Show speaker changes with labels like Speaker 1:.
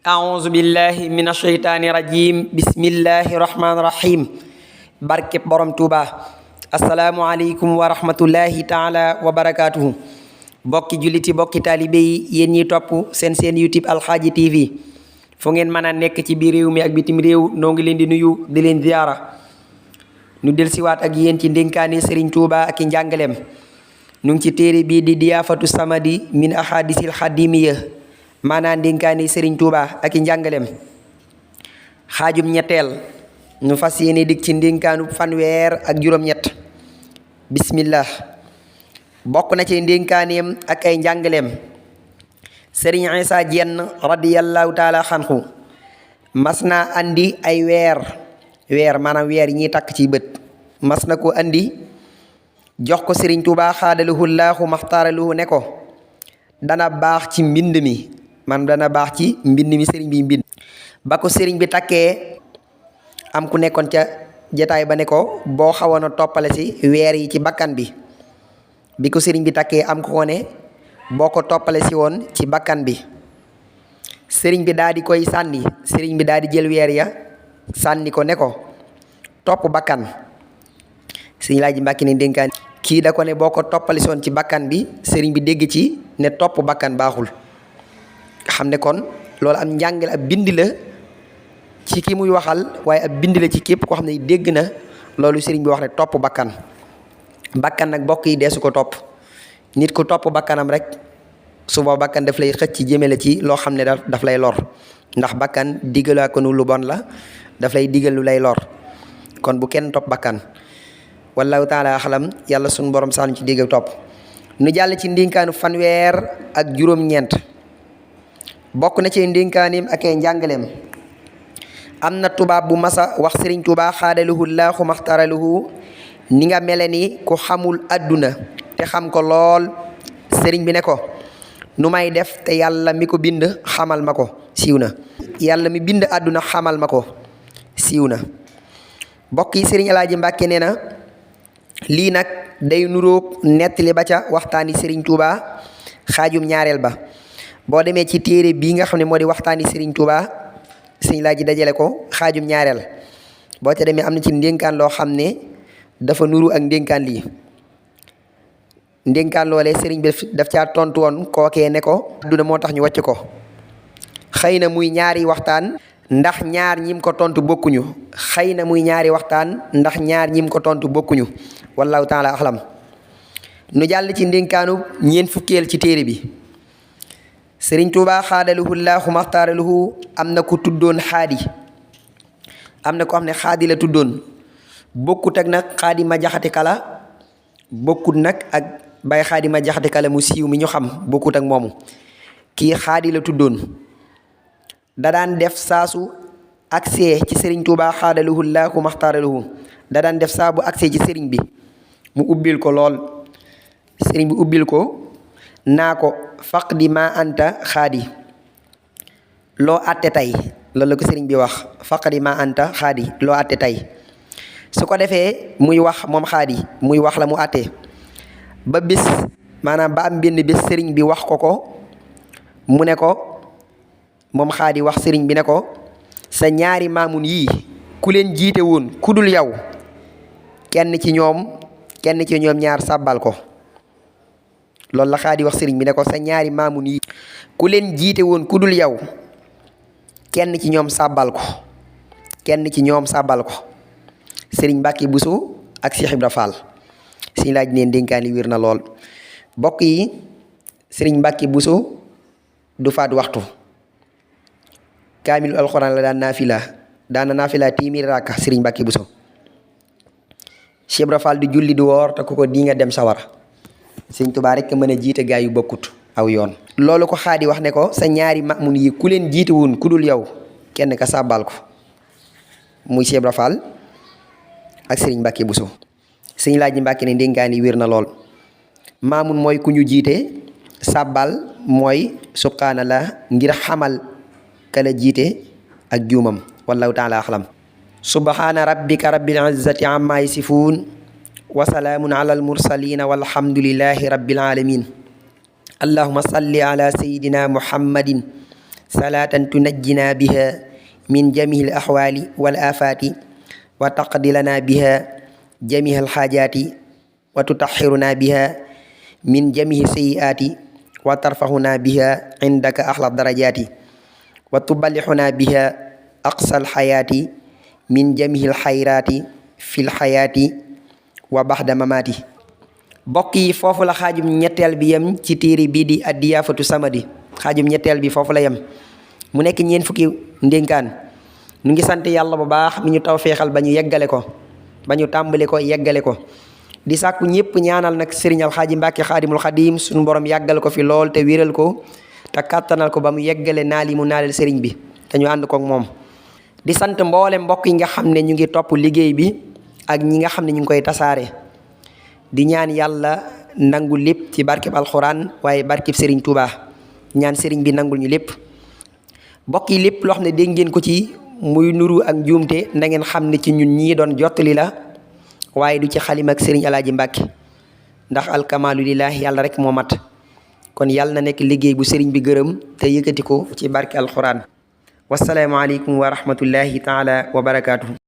Speaker 1: أعوذ بالله من الشيطان الرجيم بسم الله الرحمن الرحيم barkeb borom Tuuba assalaamu aleykum wa rahmatullahi taala wa barakaatuhu bokki julliti bokki taalibe yi yéen ñi topp seen YouTube Alxaaji TV fu ngeen mën a nekk ci biir réew mi ak bitim réew noo ngi leen di nuyu di leen ziyaara nu delsiwaat ak yéen ci ndénkaani Sëriñ Tuuba ak i njàngaleem nu ngi ci téere bii di Diyaafatu Samadi min ahadisil xadimiya maanaam ndénkaani Sëriñ Tuuba ak i njàngaleem xaajum ñetteel nu fas yéene dig ci ndénkaanu fanweer ak juróom-ñett bismillah bokk na ci ndénkaaneem ak ay njàngaleem Sëriñ Isaa Jenn radiyallahu taala xanhu mas naa andi ay weer maanaam weer yi ñuy takk ci bët mas na ko andi jox ko Sëriñ Tuuba xaadalahu laahu maxtaaralahu ne ko dana baax ci mbind mi dana baax ci mbind mi sëriñ bi mbind ba ko sëriñ bi takkee am ku nekkoon ca jataay ba ne ko boo xawoon a toppale si weer yi ci bakkan bi ko sëriñ bi takkee am ko ne boo ko toppale si woon ci bakkan bi sëriñ bi daal di koy sànni sëriñ bi daal di jël weer ya sànni ko ne ko topp bakkan sëriñ Laaji Mbàkke ne dénkaan kii da ko ne boo ko toppale si woon ci bakkan bi sëriñ bi dégg ci ne topp bakkan baaxul xam ne kon loolu am njàngale ab bind la ci ki muy waxal waaye ab bind la ci képp koo xam ne dégg na loolu sëriñ bi wax ne topp bakkan nag bokk yi deesu ko topp nit ku topp bakkanam rek suba bakkan daf lay xëcc jëme la ci loo xam ne daf lay lor ndax bakkan diggalaa ko nu lu bon la daf lay diggal lu lay lor kon bu kenn topp bakkan wallahu taala axalam yàlla sunu borom sax ci dégg topp nu jàll ci ndénkaanu fanweer ak juróom-ñeent bokk na ci ndénkaaneem ak ay njàngaleem am na tubaab bu masa wax Sëriñ Tuuba xaadalahu laahu maxtaralahu ni nga mele ni ku xamul àdduna te xam ko lool sëriñ bi ne ko nu may def te yàlla mi ko bind xamal ma ko siiw na yàlla mi bind àdduna xamal ma ko siiw na bokk yi Sëriñ Alaaji Mbàkke nee na lii nag day nuróog nettali ba ca waxtaani Sëriñ Tuuba xaajum ñaareel ba boo demee ci téere bii nga xam ne moo di waxtaani Sëriñ Tuuba Sëriñ Laaji dajale ko xaajum ñaareel boo ca demee am na ci ndénkaan loo xam ne dafa nuru ak ndénkaan lii ndénkaan loolee sëriñ bi daf caa tontu woon kookee ne ko àdduna moo tax ñu wàcc ko xëy na muy ñaari waxtaan ndax ñaar ñim ko tontu bokkuñu xëy na muy ñaari waxtaan ndax ñaar ñim ko tontu bokkuñu wallahu taala axlam nu jàll ci ndénkaanu ñeent fukkeel ci téere bi Sëriñ Tuuba xaadalahu laahu maxtaaralahu am na ko tuddoon xaadi am na ko xam ne xaadi la tuddoon bokkut ak nag xaadi ma jaxate kala bokkut nag ak bay xaadi ma jaxate kala mu siiw mi ñu xam bokkut ak moomu kii xaadi la tuddoon da daan def saasu agsee ci Sëriñ Tuuba xaadalahu laahu maxtaaralahu da daan def saa bu agsee ci sëriñ bi mu ubbil ko lool sëriñ bi ubbil ko naa ko faqdi ma anta xaadi loo àtte tey loolu la ko sëriñ bi wax faqdi ma anta xaadi loo àtte tey su ko defee muy wax moom xaadi muy wax la mu àtte ba bis maanaam ba am benn bis sëriñ bi wax ko mu ne ko moom xaadi wax sëriñ bi ne ko sa ñaari maamun yii ku leen jiite woon ku dul yow kenn ci ñoom ñaar sàbbal ko loolu la xaadi wax sëriñ bi ne ko sa ñaari maamun yi ku leen jiite woon ku dul yow kenn ci ñoom sàbbal ko sëriñ Mbàkke Buso ak Cheikh Ibra Fall Sëriñ Laaji neen dénkaani wér na lool bokk yi sëriñ Mbàkke Buso du faat waxtu kaamilu alxuraan la daana naafila téeméeri raaka sëriñ Mbàkke Buso Cheikh Ibra Fall du julli du woor te ku ko di nga dem sawara Sëriñ Tuubaa rek mën a jiite gaa yu bokkut aw yoon loolu ko xaadi wax ne ko sa ñaari maamun yi ku leen jiite woon ku dul yow kenn ka sàbbal ko muy Cheikh Ibra Fall ak Sëriñ Mbàkke Buso Sëriñ Laaji Mbàkke ne ndénkaan wér na lool maamun mooy ku ñu jiite sàbbal mooy subhaanallah ngir xamal kala jiite ak juumam wallahu taala axlam subhaana rabbika rabbil izzati amma yasifuun wa salaamun ala almursalina walhamdulillahi rabbil alamin allahumma salli ala sayidina muhammadin salaatan tunajjina biha min jamihi al ahwali wal afati wa taqdi lana biha jamiha al xaajaati wa tutahhiruna biha min jamihi sayyiati wa tarfahuna biha indaka ahla darajaati wa tuballighuna biha aqsal hayaati min jamihil xayraati fil xayaati wa baxda mamaati. bokk yi foofu la xaajum ñetteel bi yem ci téere bii di addiyaafatu samadi. xaajum ñetteel bi foofu la yem mu nekk ñeent fukki ndénkaan. ñu ngi sant yàlla bu baax mi ñu taw feexal ba ñu yeggale ko ba ñu tàmbali ko yeggale ko di sàkku ñëpp ñaanal nag sëriñ Alxaaji Mbàkke xaadimul xadim suñu borom yàggal ko fi lool te wéral ko te kàttanal ko ba mu yeggale naal yi mu naalal sëriñ bi te ñu ànd kook moom. di sant mboole mbokk yi nga xam ne ñu ngi topp liggéey bi ak ñi nga xam ne ñu ngi koy tasaare di ñaan yàlla nangu lépp ci barkeb alxuraan waaye barkeb sëriñ Touba ñaan sëriñ bi nangul ñu lépp. mbokk yi lépp loo xam ne dégg ngeen ko ci muy nuru ak njuumte na ngeen xam ne ci ñun ñii doon jottali la waaye du ci xalima ak sëriñ Alaaji Mbàkke ndax alkamaalu lillaahi yàlla rek moo mat. kon yàlla na nekk liggéey bu sëriñ bi gërëm te yëkkati ko ci barke alxuraan. wasalaamu aleykum wa rahmatullahi taala wa barakaatuhu.